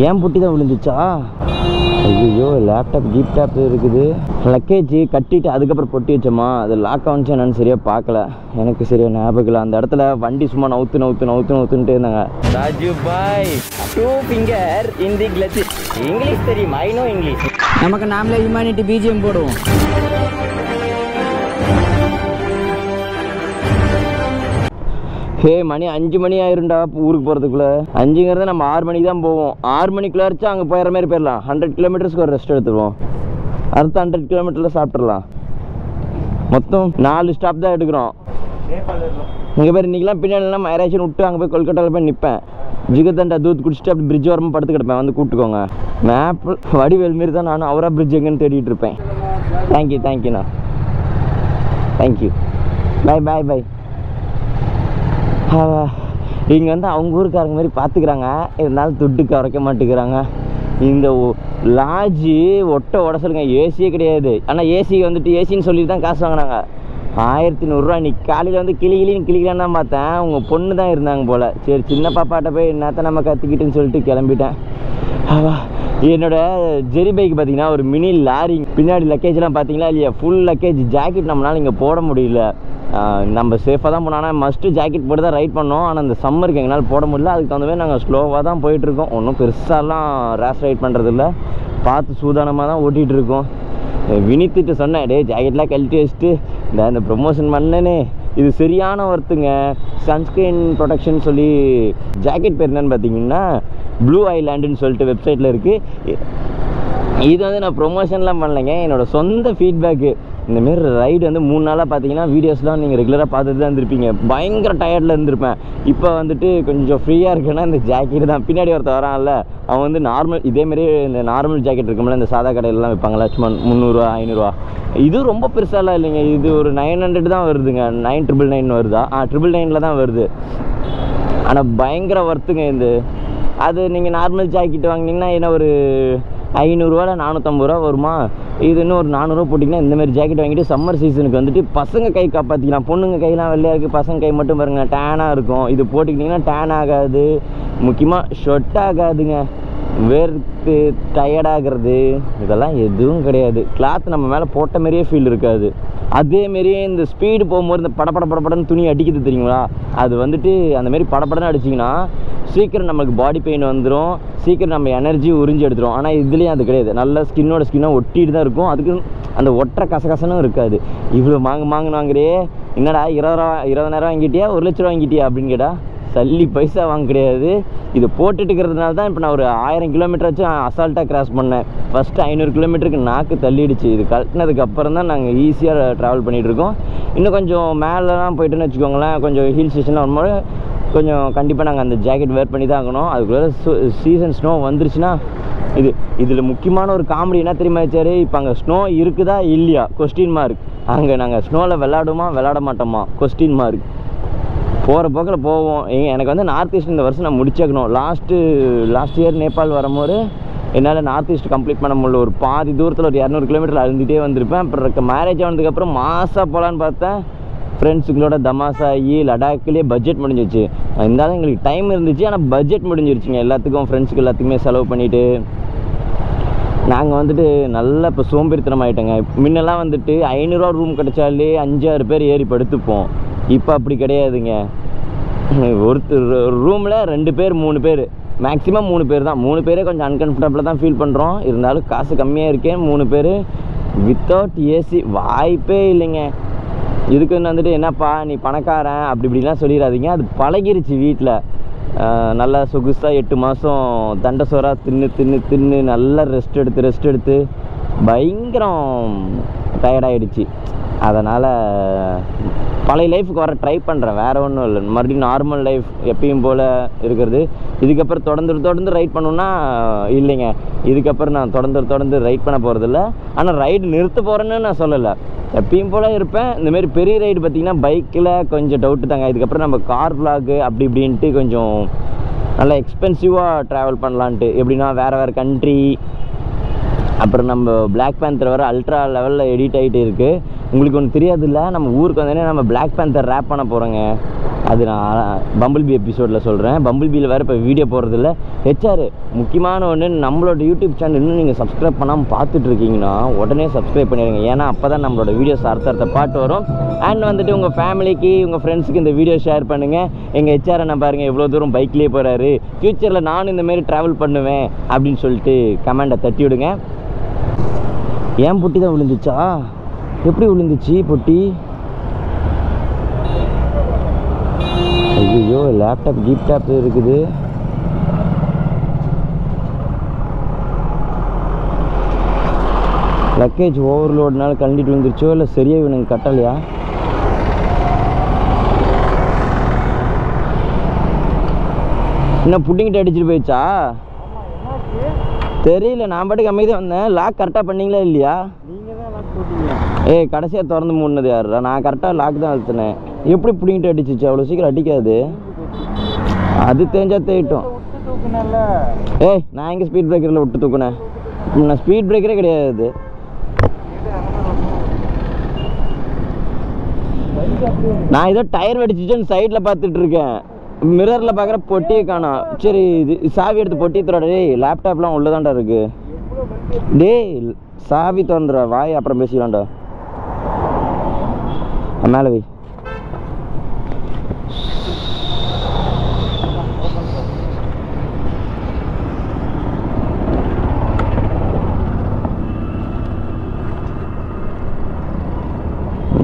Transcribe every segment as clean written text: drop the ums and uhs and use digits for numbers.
ஏன் புட்டி தான் விழுந்துச்சா? ஐயோ, லேப்டாப் கீப்டாப் இருக்குது. லக்கேஜ் கட்டிட்டு அதுக்கப்புறம் பொட்டி வச்சோமா, அது லாக் ஆனிச்சு என்னன்னு சரியாக பார்க்கல. எனக்கு சரியாக ஞாபகம் இல்லை. அந்த இடத்துல வண்டி சும்மா நவுத்துன்ட்டே இருந்தாங்க. ராஜு பாய் 2 ஃபிங்கர் இன் தி கிளட்ச். இங்கிலீஷ் தெரியும், ஐ நோ இங்கிலீஷ். நமக்கு நாமளே ஹியூமனிட்டி பிஜிஎம் போடுவோம். மணி 5 மணி ஆயிருண்டா ஊருக்கு போகிறதுக்குள்ளே. 5ங்கிறது நம்ம 6 மணிக்கு தான் போவோம். 6 மணிக்குள்ளே அடிச்சா அங்கே போயிடுற மாதிரி போயிடலாம். 100 கிலோமீட்டர்ஸ்க்கு ஒரு ரெஸ்ட் எடுத்துருவோம். அடுத்த 100 கிலோமீட்டரில் சாப்பிட்றலாம். மொத்தம் 4 ஸ்டாப் தான் எடுக்கிறோம். இங்கே பேர் இன்றைக்கெலாம் பின்னாடிலாம் மேரேஜ்னு விட்டு அங்கே போய் கொல்கட்டாவில் போய் நிற்பேன். ஜிகத்தண்டா தூத் குடிச்சிட்டு அப்படி பிரிட்ஜ் வரமாக படுத்து கிடப்பேன். வந்து கூப்பிட்டுக்கோங்க. மேப் வடிவேல் மாரி தான் நானும் அவரா பிரிட்ஜ் எங்கன்னு தேடிட்டு இருப்பேன். தேங்க்யூண்ணா. தேங்க்யூ. பாய். இங்கே வந்து அவங்க ஊருக்காரங்க மாதிரி பார்த்துக்கிறாங்க. இருந்தாலும் துட்டுக்கு குறைக்க மாட்டேங்கிறாங்க. இந்த லாட்ஜி ஒட்ட சொல்லுங்க, ஏசியே கிடையாது. ஆனால் ஏசிக்கு வந்துட்டு ஏசின்னு சொல்லிட்டு தான் காசு வாங்கினாங்க. 1100 இன்னைக்கு காலையில் வந்து கிளிக்கலான்னு தான் பார்த்தேன். உங்கள் பொண்ணு தான் இருந்தாங்க போல். சரி, சின்ன பாப்பாட்ட போய் என்னத்த நம்ம கற்றுக்கிட்டுன்னு சொல்லிட்டு கிளம்பிட்டேன். என்னோட ஜெரி பைக் பார்த்தீங்கன்னா ஒரு மினி லாரி. பின்னாடி லக்கேஜ்லாம் பார்த்தீங்களா இல்லையா, ஃபுல் லக்கேஜ். ஜாக்கெட் நம்மளால் இங்கே போட முடியல. நம்ம சேஃபாக தான் போனோம். ஆனால் மஸ்ட்டு ஜாக்கெட் போட்டு தான் ரைட் பண்ணோம். ஆனால் இந்த சம்மருக்கு எங்களால் போட முடியல. அதுக்கு தகுந்த மாதிரி நாங்கள் ஸ்லோவாக தான் போயிட்டுருக்கோம். ஒன்றும் பெருசாலாம் ரேஸ் ரைட் பண்ணுறதில்ல. பார்த்து சூதானமாக தான் ஓட்டிகிட்டு இருக்கோம். வினித்துட்டு சொன்னேன், டே ஜாக்கெட்லாம் கழட்டி வச்சுட்டு இந்த ப்ரொமோஷன் பண்ணனே, இது சரியான ஒர்த்துங்க. சன்ஸ்க்ரீன் ப்ரொடெக்ஷன் சொல்லி ஜாக்கெட் பேர் என்னன்னு பார்த்தீங்கன்னா ப்ளூ ஐலாண்டுன்னு சொல்லிட்டு வெப்சைட்டில் இருக்குது. இது வந்து நான் ப்ரொமோஷன்லாம் பண்ணலைங்க, என்னோடய சொந்த ஃபீட்பேக்கு. இந்தமாரி ரைடு வந்து 3 நாளாக பார்த்தீங்கன்னா வீடியோஸ்லாம் நீங்கள் ரெகுலராக பார்த்துட்டு தான் இருந்திருப்பீங்க. பயங்கர டயர்டில் இருந்திருப்பேன். இப்போ வந்துட்டு கொஞ்சம் ஃப்ரீயாக இருக்குன்னா இந்த ஜாக்கெட் தான். பின்னாடி ஒருத்தர் வரான்ல, அவன் வந்து நார்மல் இதேமாரி இந்த நார்மல் ஜாக்கெட் இருக்கும்ல, இந்த சாதா கடையிலலாம் வைப்பாங்களா, சும்மா 300 500. இது ரொம்ப பெருசாலாம் இல்லைங்க. இது ஒரு 900 தான் வருதுங்க. 9999 வருதா? 999 தான் வருது. ஆனால் பயங்கர ஒர்த்துங்க இது. அது நீங்கள் நார்மல் ஜாக்கெட் வாங்கினீங்கன்னா என்ன ஒரு 500 450 ரூபா வருமா? இது இன்னும் ஒரு 400 போட்டிங்கன்னா இந்தமாரி ஜாக்கெட் வாங்கிட்டு சம்மர் சீசனுக்கு வந்துட்டு பசங்க கை காப்பாற்றிக்கலாம். பொண்ணுங்க கையெல்லாம் வெள்ளையாக இருக்குது, பசங்க கை மட்டும் பாருங்கள் டேனாக இருக்கும். இது போட்டுக்கிட்டிங்கன்னா டேன் ஆகாது, முக்கியமாக ஷொட் ஆகாதுங்க. வேர்த்து டயர்டாகிறது இதெல்லாம் எதுவும் கிடையாது. கிளாத் நம்ம மேலே போட்ட மாதிரியே ஃபீல் இருக்காது. அதேமாரியே இந்த ஸ்பீடு போகும்போது இந்த படப்படன்னு துணி அடிக்குது தெரியுங்களா, அது வந்துட்டு அந்தமாரி படப்படன்னு அடிச்சிங்கன்னா சீக்கிரம் நம்மளுக்கு பாடி பெயின் வந்துடும், சீக்கிரம் நம்ம எனர்ஜி உறிஞ்சி எடுத்துரும். ஆனால் இதுலேயும் அது கிடையாது. நல்லா ஸ்கின்னாக ஒட்டிட்டு தான் இருக்கும். அதுக்கு அந்த ஒற்றை கசகசனும் இருக்காது. இவ்வளோ வாங்கினே என்னடா 20,000 வாங்கிட்டியா 1,00,000 வாங்கிட்டியா அப்படின்னு கேட்டால் சல்லி பைசா வாங்க கிடையாது. இதை போட்டுட்டு இருக்கிறதுனால தான் இப்போ நான் ஒரு 1000 கிலோமீட்டராச்சும் அசால்ட்டாக கிராஸ் பண்ணேன். ஃபஸ்ட்டு 500 கிலோமீட்டருக்கு நாக்கு தள்ளிடுச்சு. இது கழட்டினதுக்கு அப்புறம் தான் நாங்கள் ஈஸியாக ட்ராவல் பண்ணிகிட்ருக்கோம். இன்னும் கொஞ்சம் மேலெலாம் போய்ட்டுன்னு வச்சுக்கோங்களேன், கொஞ்சம் ஹில் ஸ்டேஷனில் வரும்போது கொஞ்சம் கண்டிப்பாக நாங்கள் அந்த ஜாக்கெட் வேர் பண்ணி தான் ஆகணும். அதுக்குள்ளே சீசன் ஸ்னோ வந்துருச்சுன்னா இதில் முக்கியமான ஒரு காமெடி என்ன தெரியுமா ஆச்சாரு, இப்போ அங்கே ஸ்னோ இருக்குதா இல்லையா கொஸ்டின் மார்க். அங்கே நாங்கள் ஸ்னோவில் விளாட மாட்டோமா கொஸ்டின் மார்க். போகிற போக்கில் போவோம். எனக்கு வந்து நார்த் ஈஸ்ட் இந்த வருஷம் நான் முடிச்சேக்கணும். லாஸ்ட் இயர் நேபாள் வரும்போது என்னால் நார்த் ஈஸ்ட் கம்ப்ளீட் பண்ண முடியல. ஒரு பாதி தூரத்தில் ஒரு 200 கிலோமீட்டர் அழுந்துகிட்டே வந்திருப்பேன். அப்புறம் மேரேஜ் ஆனதுக்கப்புறம் மாதம் போகலான்னு பார்த்தேன். ஃப்ரெண்ட்ஸுங்களோட தமாசாகி லடாக்லேயே பட்ஜெட் முடிஞ்சிச்சு. இருந்தாலும் எங்களுக்கு டைம் இருந்துச்சு, ஆனால் பட்ஜெட் முடிஞ்சிருச்சுங்க. எல்லாத்துக்கும் ஃப்ரெண்ட்ஸுக்கு எல்லாத்துக்குமே செலவு பண்ணிவிட்டு நாங்கள் வந்துட்டு நல்லா இப்போ சோம்பேறித்தனம் ஆகிட்டோங்க. முன்னெல்லாம் வந்துட்டு 500 ரூம் கிடச்சாலே 5-6 பேர் ஏறி படுத்துப்போம். இப்போ அப்படி கிடையாதுங்க. ஒருத்தர் ரூமில் 2 பேர் 3 பேர், மேக்ஸிமம் 3 பேர் தான். 3 பேரே கொஞ்சம் அன்கம்ஃபர்டபுளாக தான் ஃபீல் பண்ணுறோம். இருந்தாலும் காசு கம்மியாக இருக்கேன். 3 பேர் வித்தவுட் ஏசி வாய்ப்பே இல்லைங்க. இதுக்கு வந்துட்டு என்னப்பா நீ பணக்காரன் அப்படி இப்படிலாம் சொல்லிடாதீங்க. அது பழகிருச்சு வீட்டில். நல்லா சொகுசாக 8 மாதம் தண்டை சோறாக தின்னு நல்லா ரெஸ்ட் எடுத்து பயங்கரம் டயர்டாகிடுச்சு. அதனால் பழைய லைஃபுக்கு வர ட்ரை பண்ணுறேன், வேறு ஒன்றும் இல்லை. மறுபடியும் நார்மல் லைஃப் எப்பயும் போல் இருக்கிறது. இதுக்கப்புறம் தொடர்ந்து ரைட் பண்ணணுன்னா இல்லைங்க. இதுக்கப்புறம் நான் தொடர்ந்து ரைட் பண்ண போகிறதில்ல. ஆனால் ரைடு நிறுத்த போகிறேன்னு நான் சொல்லலை, எப்பயும் போல் இருப்பேன். இந்தமாரி பெரிய ரைடு பார்த்திங்கன்னா பைக்கில் கொஞ்சம் டவுட்டு தாங்க. இதுக்கப்புறம் நம்ம கார் விளாகு அப்படி இப்படின்ட்டு கொஞ்சம் நல்லா எக்ஸ்பென்சிவாக ட்ராவல் பண்ணலான்ட்டு. எப்படின்னா வேறு கண்ட்ரி. அப்புறம் நம்ம பிளாக் பேந்தர் வர அல்ட்ரா லெவலில் எடிட் ஆகிட்டு இருக்குது. உங்களுக்கு ஒன்று தெரியாதுல்ல, நம்ம ஊருக்கு வந்தோடனே நம்ம பிளாக் பேந்தர் ரேப் பண்ண போகிறோங்க. அது நான் பம்பிள் பி எபிசோடில் சொல்கிறேன். பம்பிள் பியில் வேறு இப்போ வீடியோ போடுறதில்ல. ஹெச்ஆர் முக்கியமான ஒன்று, நம்மளோட யூடியூப் சேனல் இன்னும் நீங்கள் சப்ஸ்கிரைப் பண்ணாமல் பார்த்துட்ருக்கீங்கன்னா உடனே சப்ஸ்கிரைப் பண்ணிடுங்க. ஏன்னா அப்போ தான் நம்மளோட வீடியோஸ் அடுத்த பாட்டு வரும். அண்ட் வந்துட்டு உங்கள் ஃபேமிலிக்கு உங்கள் ஃப்ரெண்ட்ஸுக்கு இந்த வீடியோ ஷேர் பண்ணுங்கள். எங்கள் ஹெச்ஆரை நான் பாருங்கள் எவ்வளோ தூரம் பைக்லேயே போகிறாரு, ஃப்யூச்சரில் நானும் இந்தமாரி ட்ராவல் பண்ணுவேன் அப்படின்னு சொல்லிட்டு கமெண்டை தட்டி விடுங்க. ஏன் பொட்டி தான் விழுந்துச்சா? எப்படி விழுந்துச்சு பொட்டி? ஐயோ, லேப்டாப் கீப்டாப் இருக்குது. லக்கேஜ் ஓவர்லோட்னால கழண்டிட்டு விழுந்துருச்சோ இல்லை சரியாக இவனுங்க கட்டலையா? இன்னும் புட்டிங்கிட்ட அடிச்சுட்டு போயிடுச்சா தெரியல. நான் பாட்டுக்கு அமைதியாக வந்தேன். லாக் கரெக்டாக பண்ணீங்களா இல்லையா? ஏய், கடைசியாக திறந்து மூடினது யாருடா? நான் கரெக்டாக லாக் தான் அழுத்தினேன். எப்படி பிடிங்கிட்டு அடிச்சிச்சு? அவ்வளோ சீக்கிரம் அடிக்காது. அது தெரிஞ்சா தேயிட்டோம். ஏய், நான் எங்கே ஸ்பீட் பிரேக்கரில் விட்டு தூக்குனேன்? நான் ஸ்பீட் பிரேக்கரே கிடையாது. நான் ஏதோ டயர் வெடிச்சிச்சுன்னு சைடில் பார்த்துட்டு இருக்கேன். மிரரில் பார்க்குற பொட்டியை காணோம். சரி, இது சாவி எடுத்து பொட்டி தரோட. டேய், லேப்டாப்லாம் உள்ளதாண்டா இருக்கு. டேய், சாவி திறந்துடா, வாய் அப்புறம் பேசிக்கலாம்டா. மேலே வை.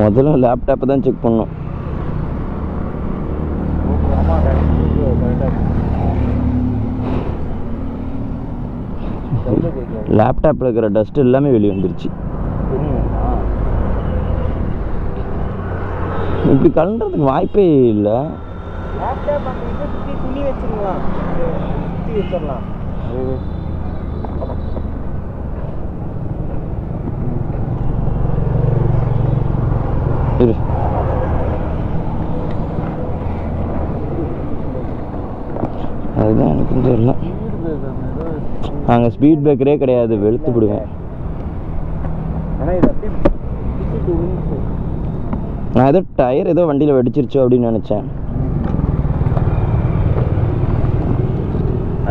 முதல்ல லேப்டாப்பை தான் செக் பண்ணணும். லேப்டாப்பில் இருக்கிற டஸ்ட் எல்லாமே வெளியே வந்துருச்சு. இப்படி கலண்டுறதுக்கு வாய்ப்பே இல்லை. அதுதான் எனக்கு தெரியல. நாங்கள் ஸ்பீட் பிரேக்கரே கிடையாது, வெளுத்து விடுவேன். நான் ஏதோ டயர் ஏதோ வண்டியில் வெடிச்சிருச்சோ அப்படின்னு நினச்சேன்.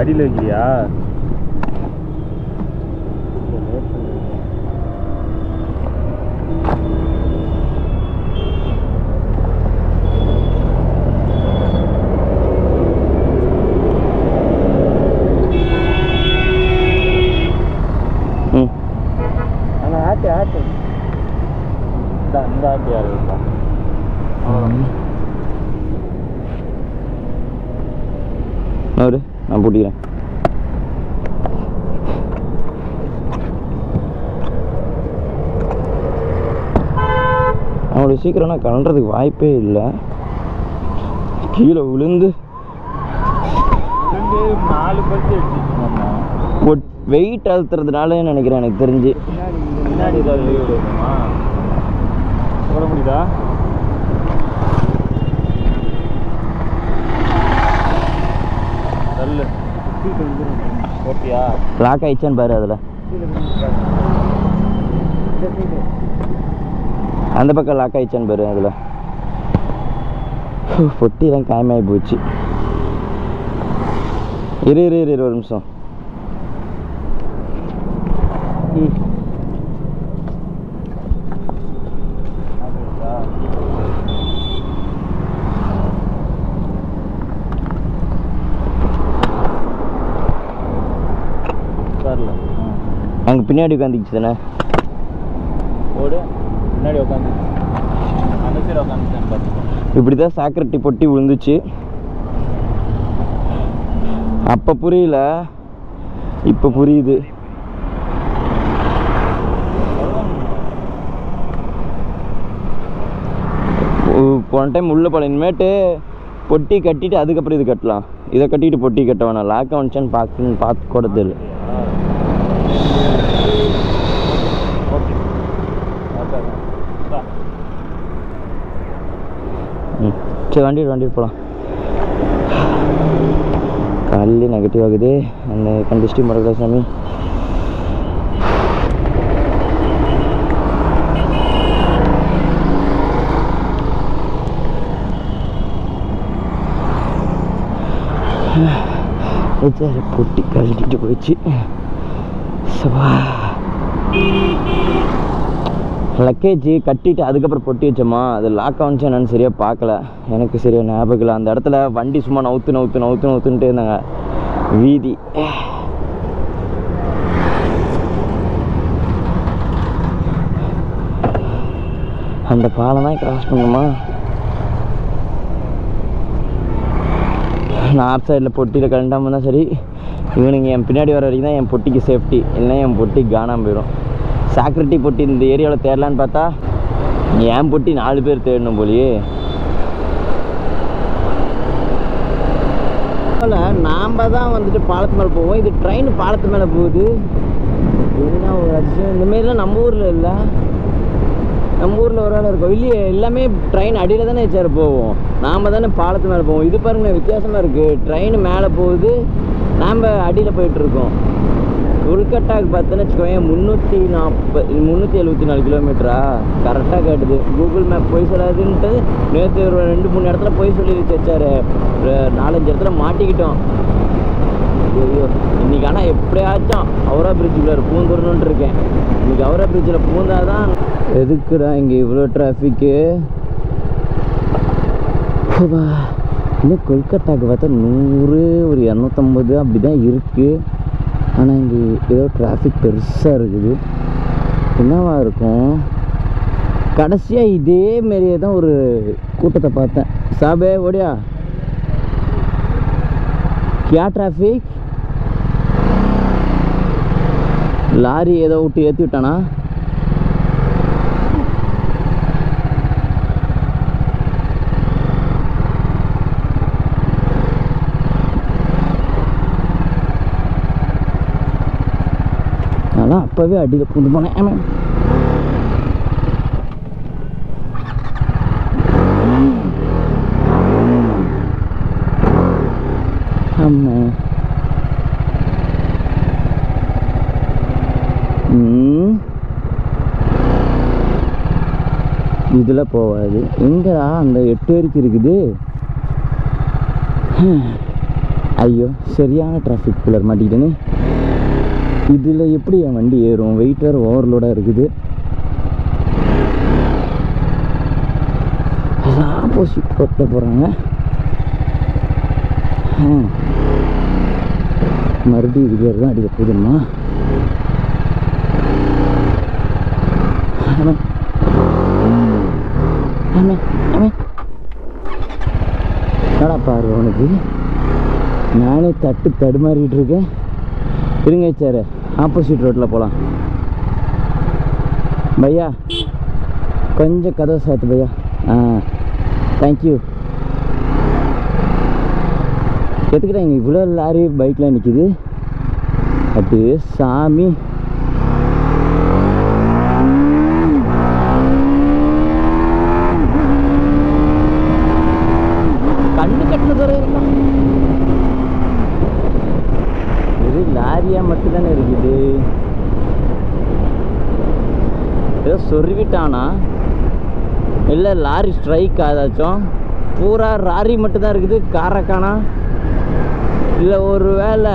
அடியில் வைக்கிறியா? நான் பூட்டிக்கிறேன். அவ்வளோ சீக்கிரம் நான் கலண்டுறதுக்கு வாய்ப்பே இல்லை. கீழே விழுந்து 4 பர்த்தி எடுத்துக்கோங்க. வெயிட் அழுத்துறதுனால நினைக்கிறேன், எனக்கு தெரிஞ்சு. பின்னாடி போட முடியுதா? ஓகேயா? லாக் ஆயிடுச்சான்னு பாரு. அதில் அந்த பக்கம் லாக் ஆயிடுச்சான்னு பாரு. அதில் பொட்டிலாம் காயமாகி போச்சு. இரு ஒரு நிமிஷம். அங்கே பின்னாடி உட்காந்துச்சு தானே? ஓடு, பின்னாடி உட்காந்து அந்த சைடு உட்காந்துச்சேன்னு பார்த்துக்கோ. இப்படி தான் சாக்கரட்டி பொட்டி விழுந்துச்சு. அப்போ புரியல, இப்போ புரியுது. போன டைம் உள்ள போல. இனிமேட்டு பொட்டி கட்டிட்டு அதுக்கப்புறம் இது கட்டலாம். இதை கட்டிட்டு பொட்டி கட்ட வேணாம். லாக் ஆனிச்சான்னு பார்த்து கூட தெரியல. சரி, வண்டி போகலாம். காலையில் நெகட்டிவ் ஆகுது அந்த கண்டிஸ்டி முறையில் சாமி. சரி பொட்டி கழட்டிட்டு போயிடுச்சு. சபா லக்கேஜ் கட்டிட்டு அதுக்கப்புறம் பொட்டி வச்சோமா, அது லாக் ஆனிச்சு என்னன்னு சரியாக பார்க்கல, எனக்கு சரியாக ஞாபகம் இல்லை. அந்த இடத்துல வண்டி சும்மா நவுத்துன்ட்டே இருந்தாங்க வீதி. அந்த பாலம் தான் கிராஸ் பண்ணுமா. நார்த் சைடில் பொட்டியில் கழண்டாமல் தான் சரி. இவனுங்க என் பின்னாடி வர வரைக்கும் தான் என் பொட்டிக்கு சேஃப்டி, இல்லைன்னா என் பொட்டி காணாமல் போயிடும். சாக்ரிட்டி பொட்டி இந்த ஏரியாவில் தேடலான்னு பார்த்தா என் பொட்டி 4 பேர் தேடணும் போலியே. நாம் தான் வந்துட்டு பாலத்து மேலே போவோம், இது ட்ரெயின் பாலத்து மேலே போகுது. என்ன ஒரு அதிசயம், இந்தமாரிலாம் நம்ம ஊரில் இல்லை. நம்ம ஊரில் ஒரு வேலை இருக்கும் இல்லையே, எல்லாமே ட்ரெயின் அடியில் தானே வச்சாரு போவோம், நாம் தானே பாலத்து மேலே போவோம். இது பாருங்க வித்தியாசமாக இருக்குது, ட்ரெயின் மேலே போகுது, நாம் அடியில் போயிட்டுருக்கோம். கொல்கட்டாவுக்கு பார்த்தோன்னு வச்சுக்கோங்க 374 கிலோமீட்டரா கரெக்டாக காட்டுது. கூகுள் மேப் போய் சொல்லாதுன்ட்டு நேற்று ஒரு 2-3 இடத்துல போய் சொல்லி வச்சாரு, 4-5 இடத்துல மாட்டிக்கிட்டோம். ஐயோ இன்றைக்கி ஆனால் எப்படியாச்சும் ஹவுரா பிரிட்ஜுக்குள்ளே பூந்துடணுன்ட்டு இருக்கேன். இன்றைக்கி ஹவுரா பிரிட்ஜில் பூந்தாதான். எதுக்குடா இங்கே இவ்வளோ டிராஃபிக்கு? இன்னும் கொல்கட்டாவுக்கு பார்த்தா 100 ஒரு 250 அப்படி தான் இருக்குது. ஆனால் இங்கே ஏதோ டிராஃபிக் பெருசாக இருக்குது. என்னவா இருக்கும்? கடைசியாக இதேமாரியே தான் ஒரு கூட்டத்தை பார்த்தேன். சாபே ஓடியா கியா டிராஃபிக்? லாரி ஏதோ விட்டு ஏற்றி விட்டானா? அதெல்லாம் அப்போவே அடியில் பூந்து போனேன். ஆமாம் ஆமாம். இதில் போகாது. எங்கடா அந்த 8 வரைக்கும் இருக்குது. ஐயோ சரியான டிராஃபிக் பில்லர் மாட்டிக்கிட்டேன்னு. இதில் எப்படி என் வண்டி ஏறும்? வெயிட் வேறு ஓவர்லோடாக இருக்குது. ஆப்போசிட் ரோட்டில் போகிறாங்க. மறுபடியும் இதுக்கு தான் அடிக்க போதுமா? என்னடா பாரு உனக்கு, நானே தடுமாறிட்டு இருக்கேன். இருங்க சார், ஆப்போசிட் ரோட்டில் போகலாம். பையா கொஞ்சம் கதவை சாத்து பையா. தேங்க்யூ. எதுக்கிட்ட இங்கே இவ்வளோ லாரி பைக்கில் நிற்கிது? அது சாமி. கண்ணு கட்டினதோட இருக்கலாம். இது லாரியாக மட்டும்தானே இருக்குது. ஏதோ சொருவிட்டானா இல்லை லாரி ஸ்ட்ரைக் ஆதாச்சும்? பூரா லாரி மட்டும்தான் இருக்குது, காரக்கானா? இல்லை ஒரு வேளை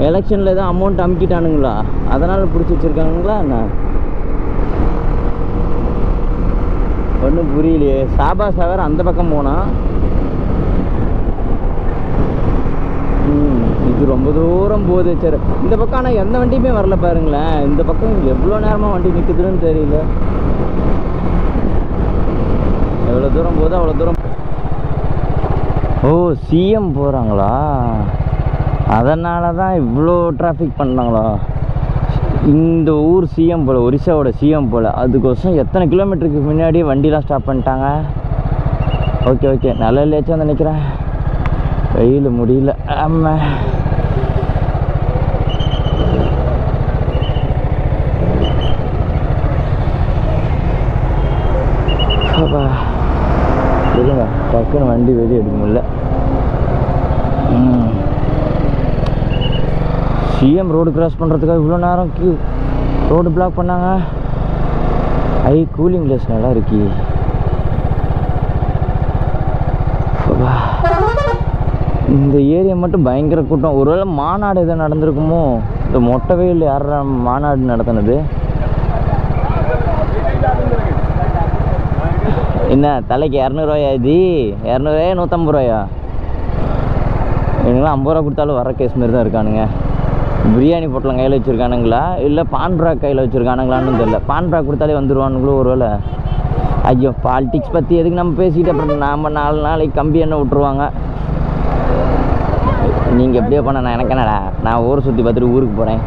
எலெக்ஷனில் எதுவும் அமௌண்ட் அமுக்கிட்டானுங்களா, அதனால் பிடிச்சி வச்சுருக்கானுங்களா என்ன? ஒன்றும் புரியலையே. சாபா சாகர் அந்த பக்கம் போனால் இது ரொம்ப தூரம் போகுது. சரி இந்த பக்கம் ஆனால் எந்த வண்டியுமே வரல பாருங்களேன். இந்த பக்கம் எவ்வளோ நேரமாக வண்டி நிற்குதுன்னு தெரியல. எவ்வளோ தூரம் போகுது அவ்வளோ தூரம். ஓ சிஎம் போகிறாங்களா, அதனால தான் இவ்வளோ டிராஃபிக் பண்ணாங்களா? இந்த ஊர் சிஎம் போல், ஒரிசாவோட சிஎம் போல். அதுக்கோசம் எத்தனை கிலோமீட்டருக்கு முன்னாடி வண்டிலாம் ஸ்டாப் பண்ணிட்டாங்க. ஓகே ஓகே, நல்ல இல்லையாச்சும் வந்து நினைக்கிறேன். வெயில் முடியல. ஆமாம் இல்லைங்க, டக்குன்னு வண்டி வெளியே எடுக்க முடியல. சிஎம் ரோடு கிராஸ் பண்ணுறதுக்காக இவ்வளோ நேரம் ரோடு பிளாக் பண்ணாங்க. கூலிங் கிளாஸ் நல்லா இருக்கு. இந்த ஏரியா மட்டும் பயங்கர கூட்டம். ஒருவேளை மாநாடு எதாவது நடந்திருக்குமோ? இந்த மொட்டை வெயில் யாரா மாநாடு நடத்தினது? என்ன தலைக்கு 200 ஜி? 200 150 ரூபாயா? இவங்களாம் 50 ரூபா கொடுத்தாலும் வர கேஸ் மாரி தான் இருக்கானுங்க. பிரியாணி பொட்டலம் கையில் வச்சுருக்கானுங்களா இல்லை பான்ப்ராக் கையில் வச்சுருக்கானுங்களான்னு தெரியல. பான்ப்ராக் கொடுத்தாலே வந்துடுவானுங்களோ ஒரு வேளை. ஐயோ, பாலிடிக்ஸ் பற்றி எதுக்கு நம்ம பேசிக்கிட்டு அப்புறம் நாம் 4 நாளைக்கு கம்பி எண்ணெய் விட்ருவாங்க. நீங்கள் எப்படியோ பண்ண நான் எனக்கு என்னடா, நான் ஊரை சுற்றி பார்த்துட்டு ஊருக்கு போகிறேன்.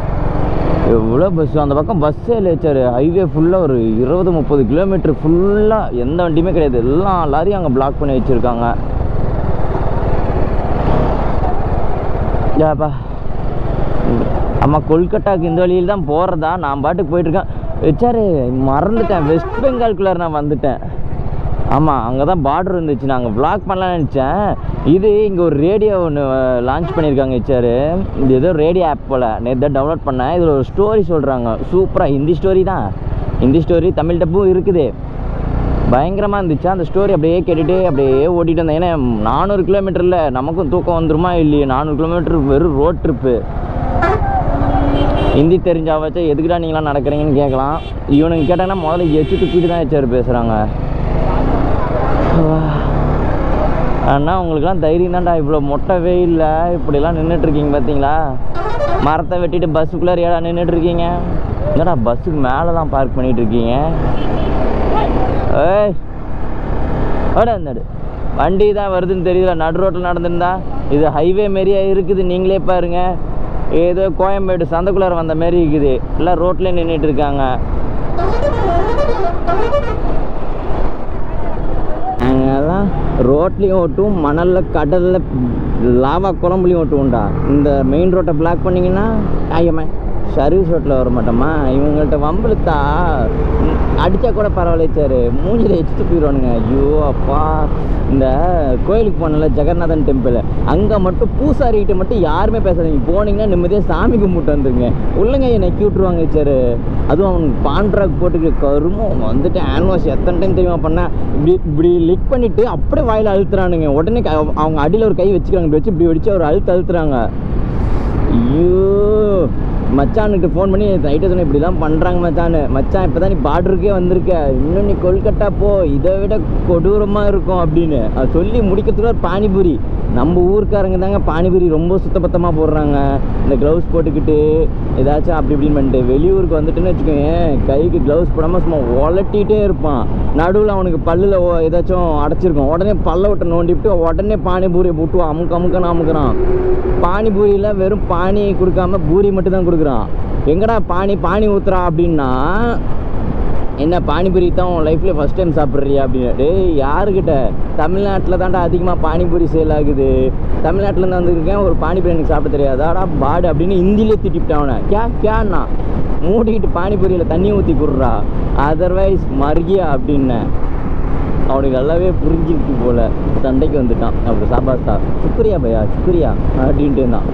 எவ்வளோ பஸ்ஸு அந்த பக்கம் பஸ்ஸே இல்லை வச்சார். ஹைவே ஃபுல்லாக ஒரு 20-30 கிலோமீட்டர் ஃபுல்லாக எந்த வண்டியுமே கிடையாது. எல்லாம் லாரியும் அங்கே பிளாக் பண்ணி வச்சுருக்காங்க. ஏப்பா அம்மா, கொல்கட்டாவுக்கு இந்த வழியில் தான் போகிறதா? நான் பாட்டுக்கு போயிட்டுருக்கேன் வச்சாரு. மறந்துட்டேன், வெஸ்ட் பெங்கால்குள்ளார நான் வந்துட்டேன். ஆமாம், அங்கே தான் பார்டர் இருந்துச்சு. நாங்கள் வ்ளாக் பண்ணலான்னு நினச்சேன். இது இங்கே ஒரு ரேடியோ ஒன்று லான்ச் பண்ணியிருக்காங்க வச்சாரு. இது ஏதோ ரேடியோ ஆப் போல். நேற்று தான் டவுன்லோட் பண்ணேன். இதில் ஒரு ஸ்டோரி சொல்கிறாங்க, சூப்பராக. ஹிந்தி ஸ்டோரி தான், ஹிந்தி ஸ்டோரி, தமிழ் டப்பும் இருக்குது. பயங்கரமாக இருந்துச்சு. அந்த ஸ்டோரி அப்படியே கேட்டுகிட்டே அப்படியே ஓட்டிகிட்டு வந்தேன். ஏன்னா 400 கிலோமீட்டரில் நமக்கும் தூக்கம் வந்துருமா இல்லையே? 400 கிலோமீட்டர் வெறும் ரோட் ட்ரிப்பு. ஹிந்தி தெரிஞ்சாவச்சா எதுக்குடா நீங்களாம் நடக்கிறீங்கன்னு கேட்கலாம். இவனுங்க கேட்டாங்கன்னா முதல்ல எச்சு துப்பிட்டு தான் வச்சார் பேசுகிறாங்க. அண்ணா உங்களுக்குலாம் தைரியம் தான்டா, இவ்வளோ மொட்டை வெயில்ல இப்படிலாம் நின்றுட்டுருக்கீங்க பார்த்தீங்களா? மரத்தை வெட்டிட்டு பஸ்ஸுக்குள்ளே ஏடா நின்றுட்டுருக்கீங்க? என்னடா பஸ்ஸுக்கு மேலே தான் பார்க் பண்ணிகிட்டு இருக்கீங்க? ஏய் ஓடா, இருந்தாடு வண்டி தான் வருதுன்னு தெரியல. நடு ரோட்டில் நடந்துருந்தா இது ஹைவே மாரியா இருக்குது. நீங்களே பாருங்க, ஏதோ கோயம்பேடு சந்தைக்குள்ளார வந்த மாரி இருக்குது. எல்லாம் ரோட்லேயே நின்றுட்டு இருக்காங்க. நாங்கெல்லாம் ரோட்லேயும் ஓட்டும், மணலில் கடலில் லாவா குழம்புலையும் ஓட்டுவோம்டா. இந்த மெயின் ரோட்டை பிளாக் பண்ணிங்கன்னா ஐயம்மா சர்வீஸ் ரோட்டில் வர மாட்டோமா? இவங்கள்ட்ட வம்பளுத்தா அடித்தா கூட பரவாயில்லைச்சாரு, மூஞ்சில் எச்சுட்டு போயிடுவானுங்க. ஐயோ அப்பா, இந்த கோயிலுக்கு போனல ஜெகநாதன் டெம்பிள், அங்கே மட்டும் பூசாரிக்கிட்ட மட்டும் யாருமே பேசாதீங்க. போனீங்கன்னா நிம்மதியாக சாமி கும்பிட்டு வந்துருங்க. உள்ளங்க என்னை விட்டுருவாங்க வச்சாரு. அதுவும் அவனுக்கு பான்ட்ராக் போட்டுக்கு கருமம் வந்துட்டு ஹேண்ட் வாஷ் எத்தனை டைம் தெரியுமா பண்ணேன். இப்படி லிக் பண்ணிவிட்டு அப்படியே வாயில் அழுத்துறானுங்க. உடனே அவங்க அடியில் ஒரு கை வச்சுக்கிறாங்க, இப்படி வச்சு இப்படி வச்சு ஒரு அழுத்துறாங்க. ஐயோ, மச்சானுக்கு ஃபோன் பண்ணி நைட்டு சொன்ன இப்படிலாம் பண்ணுறாங்க மச்சான். மச்சான் இப்போ தான் நீ பார்டருக்கே வந்திருக்க, இன்னும் நீ கொல்கட்டா போ, இதை விட கொடூரமாக இருக்கும் அப்படின்னு அது சொல்லி முடிக்கிறதுக்குள்ள பானிபூரி. நம்ம ஊருக்காரங்க தாங்க பானிபூரி ரொம்ப சுத்தபத்தமாக போடுறாங்க. இந்த க்ளவுஸ் போட்டுக்கிட்டு ஏதாச்சும் அப்படி இப்படின்னு பண்ணிட்டு வெளியூருக்கு வந்துட்டுன்னு வச்சுக்கோங்க, கைக்கு க்ளவுஸ் போடாமல் சும்மா உலட்டிகிட்டே இருப்பான். நடுவில் அவனுக்கு பல்லில் ஏதாச்சும் அடைச்சிருக்கும், உடனே பல்ல விட்டு நோண்டிவிட்டு உடனே பானிபூரியை போட்டுவான். அமுக்கிறான். பானிபூரியில் வெறும் பானி கொடுக்காம பூரி மட்டும் தான் கொடுக்குறான். எங்கடா பானி ஊத்துறா அப்படின்னா, என்ன பானிபூரி தான் உன் லைஃப்ல ஃபஸ்ட் டைம் சாப்பிட்றியா அப்படின்னு. டேய் யாருக்கிட்ட? தமிழ்நாட்டில் தான்டா அதிகமாக பானிபூரி சேல் ஆகுது. தமிழ்நாட்டிலேருந்து வந்துருக்கேன், ஒரு பானிபூரி எனக்கு சாப்பிட தெரியாதாடா பாடு அப்படின்னு ஹிந்திலே திட்டிவிட்டான் அவனை. கேன்னா மூடிக்கிட்டு பானிபூரியில் தண்ணி ஊற்றி கொடுறா, அதர்வைஸ் மர்கியா அப்படின்னு. அவனுக்கு நல்லாவே புரிஞ்சிருக்கு போல், சண்டைக்கு வந்துட்டான். அப்படி சாப்பாட்டா சுக்ரியா பையா சுக்ரியா அப்படின்ட்டு இருந்தான்.